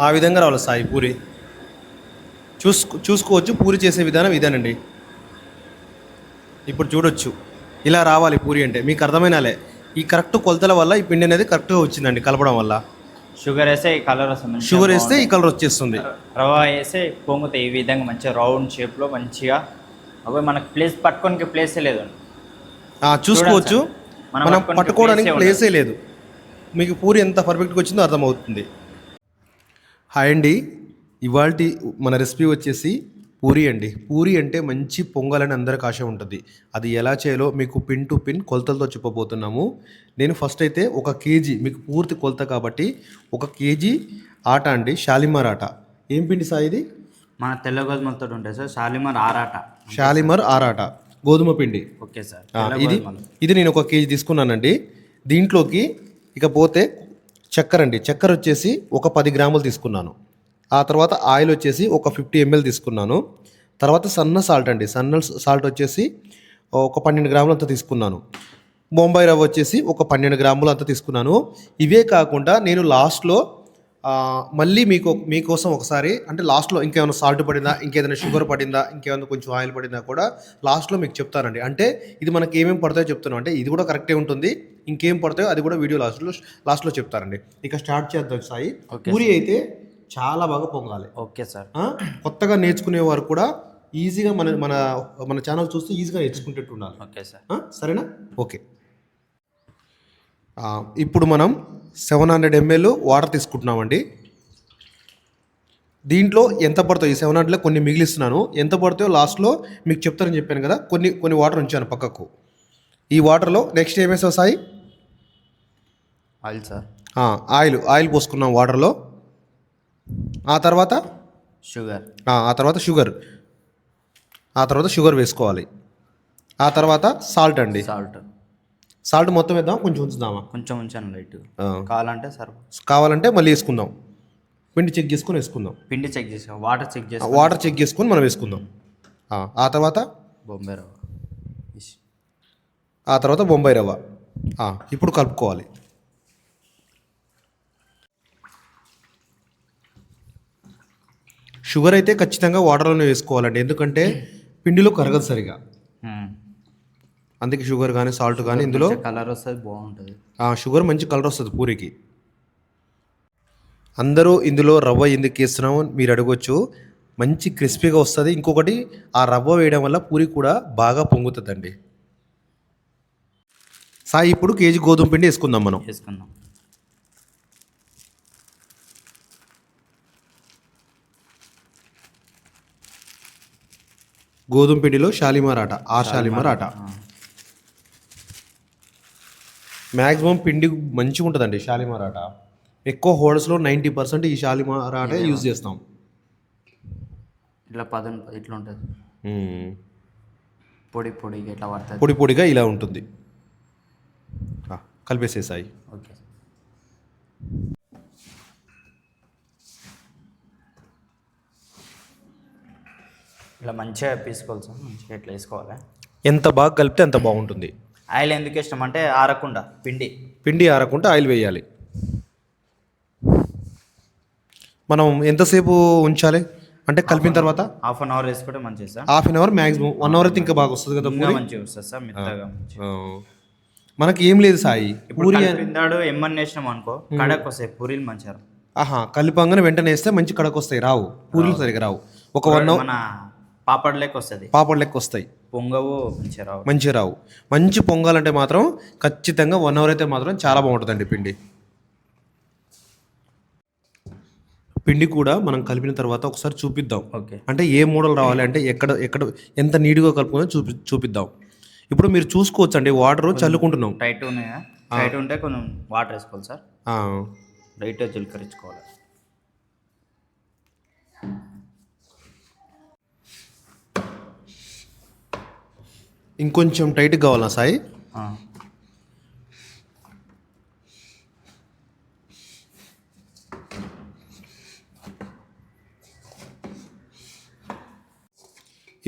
ఆ విధంగా రావాలి సాయి పూరి. చూసుకోవచ్చు పూరి చేసే విధానం ఇదేనండి. ఇప్పుడు చూడొచ్చు ఇలా రావాలి పూరి అంటే మీకు అర్థమైనాలే. ఈ కరెక్ట్ కొలతల వల్ల ఈ పిండి అనేది కరెక్ట్గా వచ్చిందండి కలపడం వల్ల. షుగర్ వేస్తే ఈ కలర్ వస్తుంది, మంచిగా షుగర్ వేస్తే ఈ బాగుంటాయి. కలర్ వచ్చేస్తుంది. రవ్వ వేస్తే పొంగుతాయి ఈ విధంగా మంచిగా రౌండ్ షేప్లో మంచిగా. అవి మనకు ప్లేస్ పట్టుకోనికి ప్లేసే లేదు. చూసుకోవచ్చు మనం పట్టుకోనికి పట్టుకోవడానికి ప్లేసే ప్లేసే లేదు. మీకు పూరి ఎంత పర్ఫెక్ట్గా వచ్చిందో అర్థమవుతుంది. హాయ్ అండి, ఇవాళ మన రెసిపీ వచ్చేసి పూరి అండి. పూరి అంటే మంచి పొంగాలని అందరికి ఆశ ఉంటుంది. అది ఎలా చేయాలో మీకు పిన్ టు పిన్ కొలతలతో చెప్పబోతున్నాము. నేను ఫస్ట్ అయితే 1 కేజీ, మీకు పూర్తి కొలత కాబట్టి 1 కేజీ ఆట అండి, షాలిమార్ ఆట. ఏం పిండి సార్ ఇది? మన తెల్ల గోధుమలతో ఉంటాయి సార్, షాలిమార్ ఆరాట. షాలిమార్ ఆరాట గోధుమ పిండి. Okay sir. ఇది నేను 1 కేజీ తీసుకున్నానండి. దీంట్లోకి ఇకపోతే చక్కెర అండి. చక్కెర వచ్చేసి ఒక 10 గ్రాములు తీసుకున్నాను. ఆ తర్వాత ఆయిల్ వచ్చేసి ఒక 50 ml తీసుకున్నాను. తర్వాత సన్న సాల్ట్ అండి, సన్న సాల్ట్ వచ్చేసి ఒక 12 గ్రాములు అంతా తీసుకున్నాను. బొంబాయి రవ్వ వచ్చేసి ఒక 12 గ్రాములు అంతా తీసుకున్నాను. ఇవే కాకుండా నేను లాస్ట్లో మళ్ళీ మీకోసం ఒకసారి అంటే లాస్ట్లో ఇంకేమైనా సాల్ట్ పడిందా, ఇంకేదైనా షుగర్ పడిందా, ఇంకేమైనా కొంచెం ఆయిల్ పడిందా కూడా లాస్ట్లో మీకు చెప్తానండి. అంటే ఇది మనకి ఏమేమి పడతాయో చెప్తున్నాను. అంటే ఇది కూడా కరెక్టే ఉంటుంది, ఇంకేం పడతాయో అది కూడా వీడియో లాస్ట్లో చెప్తారండి. ఇక స్టార్ట్ చేద్దాం సాయి. పూరి అయితే చాలా బాగా పొంగాలి. Okay sir. కొత్తగా నేర్చుకునే వారు కూడా ఈజీగా మన మన మన ఛానల్ చూస్తే ఈజీగా నేర్చుకుంటూ ఉండాలి. Okay sir. సరేనా? ఓకే. ఇప్పుడు మనం 700 ml వాటర్ తీసుకుంటున్నామండి. దీంట్లో ఎంత పడతాయి, ఈ 700లో కొన్ని మిగిలిస్తున్నాను, ఎంత పడతాయో లాస్ట్లో మీకు చెప్తారని చెప్పాను కదా. కొన్ని వాటర్ ఉంచాను పక్కకు. ఈ వాటర్లో నెక్స్ట్ ఏం వేసావు సాయి? Oil sir. ఆయిల్ పోసుకున్నాం వాటర్లో. ఆ తర్వాత షుగర్. ఆ తర్వాత షుగర్ వేసుకోవాలి. ఆ తర్వాత సాల్ట్ అండి. సాల్ట్ మొత్తం వేద్దాం, కొంచెం ఉంచుదామా? కొంచెం ఉంచాను లైట్. కావాలంటే మళ్ళీ వేసుకుందాం. పిండి చెక్ చేసుకొని వేసుకుందాం. పిండి చెక్ చేసి వాటర్ చెక్ చేసుకొని మనం వేసుకుందాం. ఆ తర్వాత బొంబాయి రవ్వ. బొంబాయి రవ్వ. ఇప్పుడు కలుపుకోవాలి. షుగర్ అయితే ఖచ్చితంగా వాటర్లోనే వేసుకోవాలండి, ఎందుకంటే పిండిలో కరగదు సరిగా. అందుకే షుగర్ కానీ సాల్ట్ కానీ ఇందులో కలర్ వస్తుంది, బాగుంటుంది. షుగర్ మంచి కలర్ వస్తుంది పూరికి. అందరూ ఇందులో రవ్వ ఎందుకు వేస్తున్నామో మీరు అడగొచ్చు. మంచి క్రిస్పీగా వస్తుంది. ఇంకొకటి, ఆ రవ్వ వేయడం వల్ల పూరి కూడా బాగా పొంగుతుందండి. సాయి ఇప్పుడు కేజీ గోధుమ పిండి వేసుకుందాం మనం. గోధుమ పిండిలో షాలిమార్ ఆట. షాలిమార్ ఆట మ్యాక్సిమం పిండి మంచిగా ఉంటుందండి. షాలిమార్ ఆట ఎక్కువ హోటల్స్లో 90% ఈ షాలిమార్ ఆట యూజ్ చేస్తాం. ఇట్లా ఉంటుంది, పొడిగా ఇట్లా పడుతుంది, పొడిగా ఇలా ఉంటుంది. కలిపేసేసాయి. ఓకే. ఇలా మంచిగా పీసుకోవాలి సార్, మంచిగా ఇట్లా వేసుకోవాలి. ఎంత బాగా కలిపితే అంత బాగుంటుంది. ఆయిల్ ఎందుకు ఇష్టం అంటే ఆరకుండా, పిండి ఆరకుండా ఆయిల్ వేయాలి. మనం ఎంతసేపు ఉంచాలి అంటే కలిపిన తర్వాత? ½ an hour వేసుకుంటే మంచిది sir. ½ an hour maximum. 1 hour అయితే ఇంకా బాగా వస్తుంది కదా పూరి. మంచిగా వస్తుంది సార్, మెత్తగా. మనకి ఏం లేదు సాయి, పూరి పిందాడు ఎమ్మని వేసినాం అనుకో కడకు వస్తాయి పూరీలు మంచిగా. కలిపంగానే వెంటనే వేస్తే మంచి కడకు వస్తాయి, రావు పూరీలు సరిగా రావు. ఒక 1 hour పాపడ్ లెక్క వస్తాయి, పొంగవు, మంచిగా రావు. మంచి పొంగాలంటే మాత్రం ఖచ్చితంగా 1 hour అయితే మాత్రం చాలా బాగుంటుందండి పిండి. పిండి కూడా మనం కలిపిన తర్వాత ఒకసారి చూపిద్దాం. ఓకే. అంటే ఏ మోడల్ రావాలి అంటే ఎక్కడ ఎంత నీట్గా కలుపుకొని చూపిద్దాం. ఇప్పుడు మీరు చూసుకోవచ్చు అండి, వాటర్ చల్లుకుంటున్నాం. టైట్ ఉంటే కొంచెం వాటర్ వేసుకోవాలి సార్. లైట్గా చిలకరించుకోవాలి. ఇంకొంచెం టైట్ కావాలా సాయి?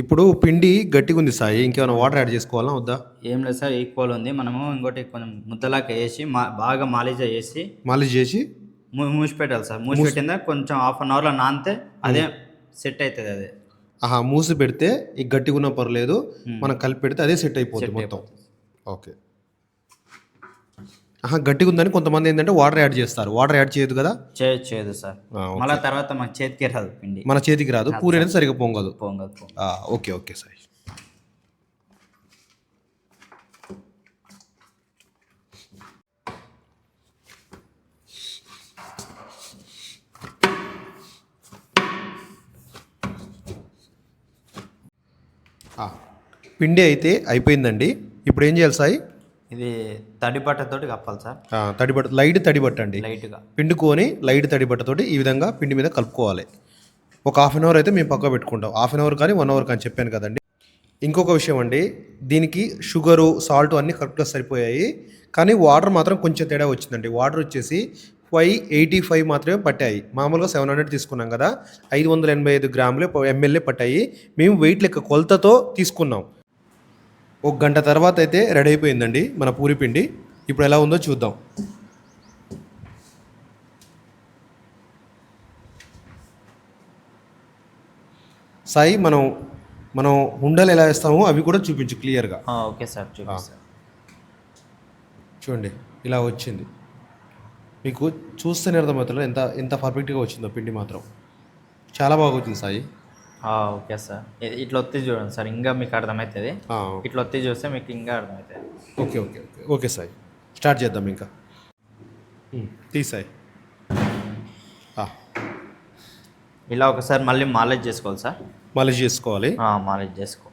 ఇప్పుడు పిండి గట్టిగా ఉంది సాయి, ఇంకేమైనా వాటర్ యాడ్ చేసుకోవాలా వద్దా? ఏం లేదు సార్, ఈక్వల్ ఉంది. మనము ఇంకోటి కొంచెం ముద్దలాగా వేసి బాగా మాలిజ చేసి మాలిష్ చేసి మూసి పెట్టాలి సార్. మూసి పెట్టిందా కొంచెం హాఫ్ అన్ అవర్లో నానితే అదే సెట్ అవుతుంది. అదే మూసి పెడితే ఈ గట్టిగా ఉన్న పర్లేదు, మనం కలిపి పెడితే అదే సెట్ అయిపోతుంది మొత్తం. ఓకే. గట్టిగా ఉందని కొంతమంది ఏంటంటే వాటర్ యాడ్ చేస్తారు, వాటర్ యాడ్ చేయదు కదా? చేయదు సార్. మళ్ళీ తర్వాత మన చేతికి రాదు పిండి, మన చేతికి రాదు, పూరి అనేది సరిగా పొంగదు. Okay okay sir. పిండి అయితే అయిపోయిందండి. ఇప్పుడు ఏం చేయాలి సాయి? ఇది తడిబట్టతోటి కప్పాలి సార్. తడిబట్ట, లైట్ తడిబట్ట అండి. లైట్గా పిండుకొని లైట్ తడిబట్టతోటి ఈ విధంగా పిండి మీద కలుపుకోవాలి. ఒక హాఫ్ అన్ అవర్ అయితే మేము పక్క పెట్టుకుంటాం. హాఫ్ అన్ అవర్ కానీ 1 అవర్ కానీ చెప్పాను కదండి. ఇంకొక విషయం అండి, దీనికి షుగరు సాల్ట్ అన్నీ కరెక్ట్గా సరిపోయాయి, కానీ వాటర్ మాత్రం కొంచెం తేడా వచ్చిందండి. వాటర్ వచ్చేసి 585 మాత్రమే పట్టాయి. మామూలుగా 700 తీసుకున్నాం కదా, 585 గ్రాములే ఎంఎల్ఏ పట్టాయి. మేము వెయిట్ లెక్క కొలతతో తీసుకున్నాం. 1 గంట తర్వాత అయితే రెడీ అయిపోయిందండి మన పూరి పిండి. ఇప్పుడు ఎలా ఉందో చూద్దాం. సాయి, మనం ఉండలు ఎలా వేస్తామో అవి కూడా చూపించు క్లియర్గా. ఓకే సార్, చూపిస్తాను. చూడండి, ఇలా వచ్చింది. మీకు చూస్తేనే అర్థమవుతుంది ఎంత ఎంత పర్ఫెక్ట్గా వచ్చిందో. పిండి మాత్రం చాలా బాగా వచ్చింది సాయి. ఓకే సార్, ఇట్లా ఒత్తి చూడండి సార్, ఇంకా మీకు అర్థమవుతుంది. ఇట్లా ఒత్తి చూస్తే మీకు ఇంకా అర్థమవుతుంది. Okay okay okay okay Sai, start చేద్దాం. ఇంకా తీసాయి. ఇలా ఒకసారి మళ్ళీ మాలిష్ చేసుకోవాలి సార్. మాలిష్ చేసుకోవాలి. మాలిష్ చేసుకో.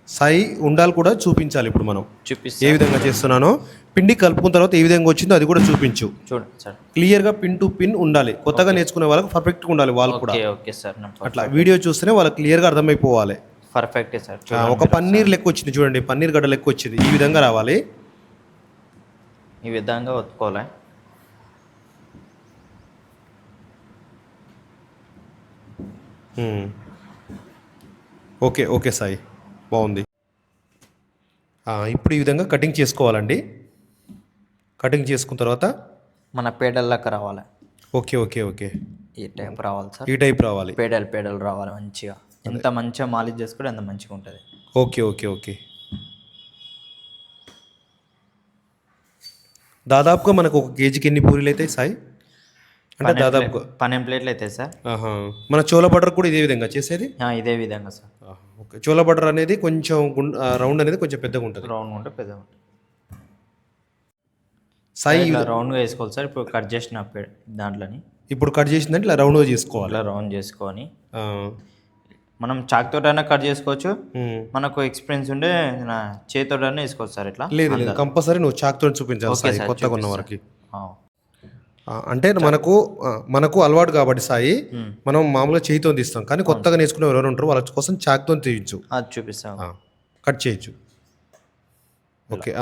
సాయి, ఉండాలి కూడా చూపించాలి. ఇప్పుడు మనం చూపిస్తే ఏ విధంగా చేస్తున్నానో, పిండి కలుపుకున్న తర్వాత ఏ విధంగా వచ్చిందో అది కూడా చూపించు. చూడండి సార్, క్లియర్గా పిన్ టు పిన్ ఉండాలి. కొత్తగా నేర్చుకునే వాళ్ళకి పర్ఫెక్ట్గా ఉండాలి వాళ్ళు కూడా. ఓకే సార్, అట్లా వీడియో చూస్తేనే వాళ్ళకి క్లియర్గా అర్థమైపోవాలి. Perfect sir. ఒక పన్నీర్ లెక్క వచ్చింది చూడండి, పన్నీర్ గడ్డ లెక్క వచ్చింది. ఈ విధంగా రావాలి, ఈ విధంగా ఒత్తుకోవాలి. ఓకే ఓకే సాయి, బాగుంది. ఇప్పుడు ఈ విధంగా కటింగ్ చేసుకోవాలండి. కటింగ్ చేసుకున్న తర్వాత మన పేడల్లాగా రావాలి. ఓకే ఓకే ఓకే, ఈ టైప్ రావాలి సార్. ఈ టైప్ రావాలి, పేడలు రావాలి మంచిగా. ఎంత మంచిగా మాలిష్ చేసుకుంటే అంత మంచిగా ఉంటుంది. Okay okay okay. దాదాపుగా మనకు 1 కేజీకి ఎన్ని పూరీలు అవుతాయి సాయి? అంటే దాదాపుగా 12 ప్లేట్లు అవుతాయి సార్. మన చోళ బటర్ కూడా ఇదే విధంగా చేసేది? ఇదే విధంగా సార్. ఓకే, చోళ బటర్ అనేది కొంచెం రౌండ్ అనేది కొంచెం పెద్దగా ఉంటుంది. రౌండ్ ఉంటే పెద్దగా ఉంటుంది సాయి. రౌండ్గా వేసుకోవాలి సార్. ఇప్పుడు కట్ చేసిన దాంట్లోని ఇప్పుడు కట్ చేసిందంటే ఇలా రౌండ్గా చేసుకోవాలి. ఇలా రౌండ్ చేసుకొని మనం చాక్ తోటైనా కట్ చేసుకోవచ్చు. మనకు ఎక్స్పీరియన్స్ ఉంటే చేతితోటైనా వేసుకోవచ్చు సార్. ఇట్లా లేదు, కంపల్సరీ నువ్వు చాక్ తోటి చూపించాలి సాయి, కొత్తగా ఉన్న వారికి. అంటే మనకు అలవాటు కాబట్టి సాయి, మనం మామూలుగా చేయితో తీస్తాం, కానీ కొత్తగా నేర్చుకునే ఎవరు ఉంటారు వాళ్ళ కోసం చాక్తో తీయచ్చు. అది చూపిస్తాం, కట్ చేయొచ్చు. ఓకే,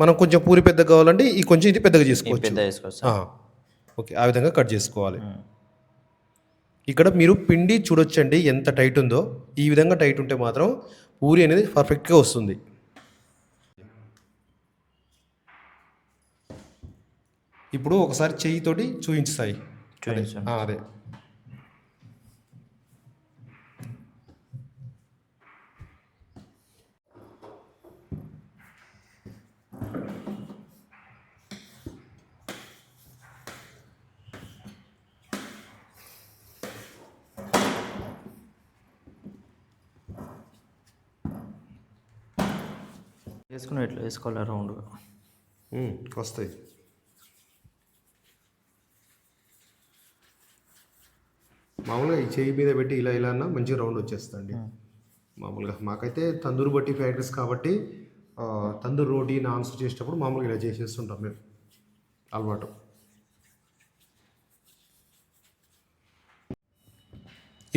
మనం కొంచెం పూరి పెద్దగా కావాలంటే ఈ కొంచెం ఇది పెద్దగా చేసుకోవచ్చు. ఓకే, ఆ విధంగా కట్ చేసుకోవాలి. ఇక్కడ మీరు పిండి చూడొచ్చండి ఎంత టైట్ ఉందో. ఈ విధంగా టైట్ ఉంటే మాత్రం పూరి అనేది పర్ఫెక్ట్గా వస్తుంది. ఇప్పుడు ఒకసారి చెయ్యితోటి చూపించాయి. అదే వేసుకుని ఇట్లా వేసుకోవాలి రౌండ్గా వస్తాయి. మామూలుగా ఈ చేయి మీద పెట్టి ఇలా ఇలా అన్నా మంచిగా రౌండ్ వచ్చేస్తుంది. మామూలుగా మాకైతే తందూరు బట్టి ఫ్యాక్టరీస్ కాబట్టి తందూరు రోటీ నాన్స్ చేసేటప్పుడు మామూలుగా ఇలా చేసేస్తుంటాం మేము, అలవాటు.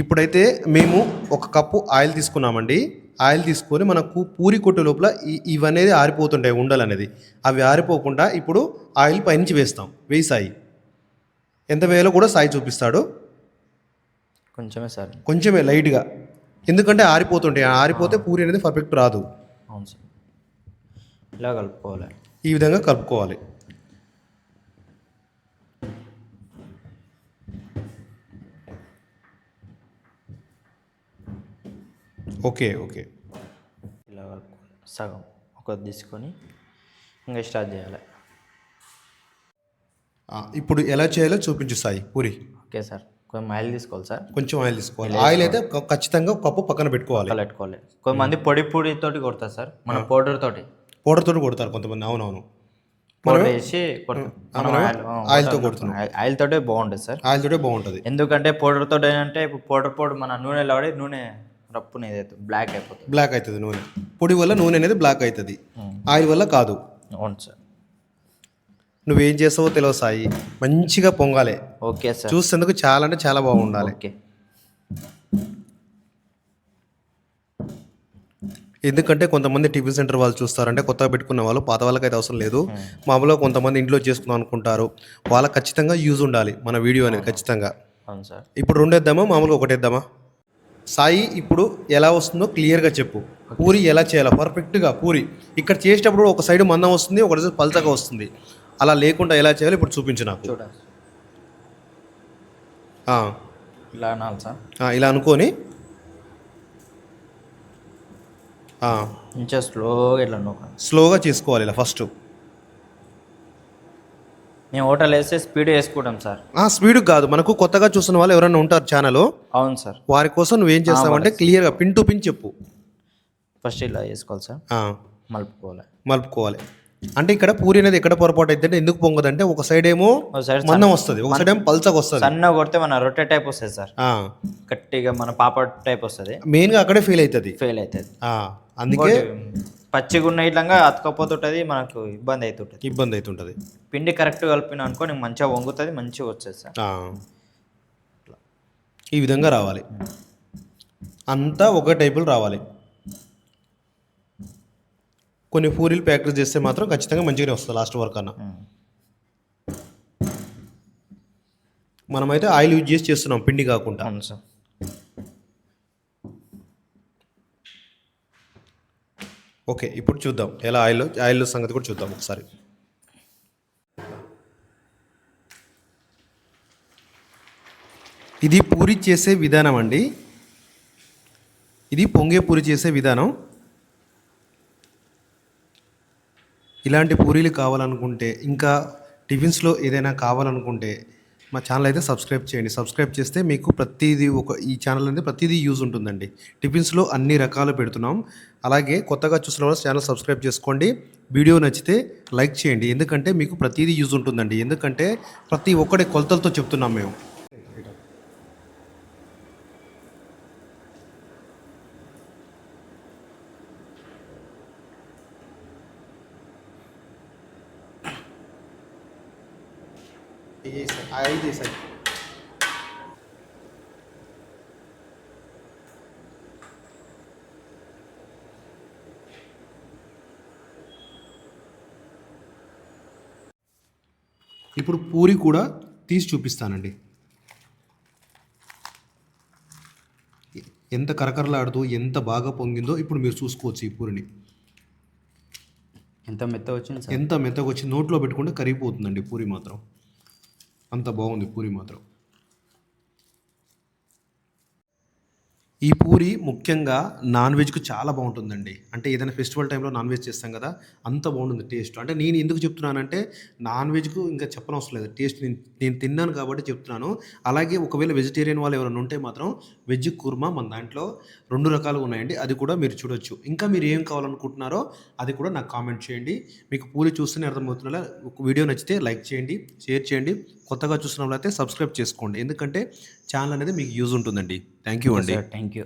ఇప్పుడైతే మేము 1 కప్పు ఆయిల్ తీసుకున్నామండి. ఆయిల్ తీసుకొని మనకు పూరి కొట్టు లోపల ఇవనేది ఆరిపోతుంటాయి, ఉండలు అనేది. అవి ఆరిపోకుండా ఇప్పుడు ఆయిల్ పైనుంచి వేస్తాం. సాయి ఎంత వేయాలో కూడా సాయి చూపిస్తాడు. కొంచెమే సార్. కొంచెమే లైట్గా, ఎందుకంటే ఆరిపోతుంటాయి. ఆరిపోతే పూరి అనేది పర్ఫెక్ట్ రాదు. అవును సార్. ఇలా కలుపుకోవాలి. ఈ విధంగా కలుపుకోవాలి. ఓకే. ఇలా కలుపుకోవాలి. సగం ఒకటి తీసుకొని ఇంకా స్టార్ట్ చేయాలి. ఇప్పుడు ఎలా చేయాలో చూపించు సాయి పూరి. Okay sir. కొంచెం ఆయిల్ తీసుకోవాలి సార్. కొంచెం ఆయిల్ తీసుకోవాలి. ఆయిల్ అయితే ఖచ్చితంగా కప్పు పక్కన పెట్టుకోవాలి. కలుపుకోవాలి. కొంతమంది పొడి తోటి కొడతారు సార్, మన పౌడర్ తోటి కొడతారు కొంతమంది. అవునవును. పౌడర్ వేసి ఆయిల్తో కొడుతున్నాం. ఆయిల్ తోటే బాగుంటుంది సార్. ఆయిల్ తోటే బాగుంటుంది. ఎందుకంటే పౌడర్ తోటి ఏంటంటే ఇప్పుడు పౌడర్ మన నూనెలో పడి నూనె రప్పున ఏదైతే బ్లాక్ అవుతుంది నూనె. పొడి వల్ల నూనె అనేది బ్లాక్ అవుతుంది, ఆయిల్ వల్ల కాదు. అవును సార్. నువ్వేం చేస్తావో తెలియదు సాయి, మంచిగా పొంగాలి. Okay sir. చూసేందుకు చాలా అంటే చాలా బాగుండాలి. ఓకే. ఎందుకంటే కొంతమంది టిఫిన్ సెంటర్ వాళ్ళు చూస్తారంటే కొత్తగా పెట్టుకున్న వాళ్ళు, పాత వాళ్ళకి అయితే అవసరం లేదు. మామూలుగా కొంతమంది ఇంట్లో చేసుకుందాం అనుకుంటారు, వాళ్ళకి ఖచ్చితంగా యూజ్ ఉండాలి మన వీడియో అనేది ఖచ్చితంగా. అవును సార్. ఇప్పుడు 2 వేద్దామా, మామూలుగా 1 వేద్దామా? సాయి ఇప్పుడు ఎలా వస్తుందో క్లియర్గా చెప్పు. పూరి ఎలా చేయాలో పర్ఫెక్ట్గా. పూరి ఇక్కడ చేసేటప్పుడు ఒక సైడ్ మందం వస్తుంది, ఒక సైడ్ పల్చగా వస్తుంది. అలా లేకుండా ఎలా చేయాలో ఇప్పుడు చూపించు నాకు. చూడండి. ఇలా అనాలి సార్. ఇలా అనుకొని కొంచెం స్లోగా ఇట్లా స్లోగా చేసుకోవాలి. ఇలా ఫస్ట్ మేము హోటల్ వేస్తే స్పీడ్ వేసుకుంటాం సార్. స్పీడ్ కాదు, మనకు కొత్తగా చూస్తున్న వాళ్ళు ఎవరైనా ఉంటారు ఛానల్. అవును సార్. వారి కోసం నువ్వేం చేస్తావంటే క్లియర్గా పిన్ టు పిన్ చెప్పు. ఫస్ట్ ఇలా వేసుకోవాలి సార్. మలుపుకోవాలి. అంటే ఇక్కడ పూరి అనేది ఎక్కడ పొరపాటు అయితే ఎందుకు పొంగదంటే ఒక సైడ్ ఏమో మందం వస్తుంది, ఒక సైడ్ ఏమో పల్చగా వస్తుంది. సన్న కొడితే మన రొట్టె టైప్ వస్తుంది సార్, గట్టిగా మన పాపడ్ టైప్ వస్తుంది. మెయిన్గా అక్కడే ఫెయిల్ అవుతుంది. అందుకే పచ్చిగా ఉన్న ఇట్లా అతకపోతుంటుంది, మనకు ఇబ్బంది అవుతుంటుంది. పిండి కరెక్ట్ కలిపిన అనుకో నీకు మంచిగా వంగుతుంది, మంచిగా వచ్చేది సార్. ఈ విధంగా రావాలి, అంతా ఒక టైపులు రావాలి. కొన్ని పూరీలు ప్యాకెట్ చేస్తే మాత్రం ఖచ్చితంగా మంచిగానే వస్తుంది లాస్ట్ వరకు అన్న. మనమైతే ఆయిల్ యూజ్ చేసి చేస్తున్నాం, పిండి కాకుండా. అవును సార్. ఓకే, ఇప్పుడు చూద్దాం ఎలా ఆయిల్ సంగతి కూడా చూద్దాం ఒకసారి. ఇది పూరి చేసే విధానం అండి, ఇది పొంగే పూరి చేసే విధానం. ఇలాంటి పూరీలు కావాలనుకుంటే, ఇంకా టిఫిన్స్లో ఏదైనా కావాలనుకుంటే మా ఛానల్ అయితే సబ్స్క్రైబ్ చేయండి. సబ్స్క్రైబ్ చేస్తే మీకు ప్రతిదీ ఈ ఛానల్ అనేది ప్రతిదీ యూజ్ ఉంటుందండి. టిఫిన్స్లో అన్ని రకాలు పెడుతున్నాం. అలాగే కొత్తగా చూసిన వాళ్ళు ఛానల్ సబ్స్క్రైబ్ చేసుకోండి. వీడియో నచ్చితే లైక్ చేయండి, ఎందుకంటే మీకు ప్రతిదీ యూజ్ ఉంటుందండి. ఎందుకంటే ప్రతి ఒక్కటి కొలతలతో చెప్తున్నాం మేము. ఇప్పుడు పూరి కూడా తీసి చూపిస్తానండి. ఎంత కరకరలాడుతూ ఎంత బాగా పొంగిందో ఇప్పుడు మీరు చూసుకోవచ్చు. ఈ పూరిని ఎంత మెత్తగా వచ్చి నోట్లో పెట్టుకుంటే కరిగిపోతుందండి పూరి మాత్రం. అంత బాగుంది పూరి మాత్రం. ఈ పూరి ముఖ్యంగా నాన్ వెజ్కి చాలా బాగుంటుందండి. అంటే ఏదైనా ఫెస్టివల్ టైంలో నాన్ వెజ్ చేస్తాం కదా, అంత బాగుంటుంది టేస్ట్. అంటే నేను ఎందుకు చెప్తున్నానంటే నాన్ వెజ్కు ఇంకా చెప్పనవసరం లేదు, టేస్ట్ నేను తిన్నాను కాబట్టి చెప్తున్నాను. అలాగే ఒకవేళ వెజిటేరియన్ వాళ్ళు ఎవరైనా ఉంటే మాత్రం వెజ్ కుర్మా మన దాంట్లో 2 రకాలుగా ఉన్నాయండి, అది కూడా మీరు చూడొచ్చు. ఇంకా మీరు ఏం కావాలనుకుంటున్నారో అది కూడా నాకు కామెంట్ చేయండి. మీకు పూరి చూస్తేనే అర్థమవుతున్నా. వీడియో నచ్చితే లైక్ చేయండి, షేర్ చేయండి. కొత్తగా చూసిన వాళ్ళైతే సబ్స్క్రైబ్ చేసుకోండి, ఎందుకంటే ఛానల్ అనేది మీకు యూజ్ ఉంటుందండి. థ్యాంక్ యూ అండి. Thank you.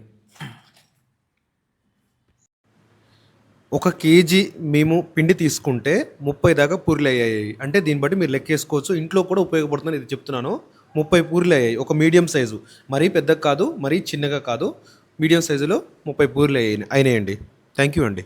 1 కేజీ మేము పిండి తీసుకుంటే 30 దాకా పూరీలు అయ్యాయి. అంటే దీన్ని బట్టి మీరు లెక్కేసుకోవచ్చు. ఇంట్లో కూడా ఉపయోగపడుతుందని ఇది చెప్తున్నాను. 30 పూరీలు అయ్యాయి. ఒక మీడియం సైజు, మరీ పెద్దగా కాదు, మరీ చిన్నగా కాదు, మీడియం సైజులో 30 పూరీలు అయినాయండి. థ్యాంక్ యూ అండి.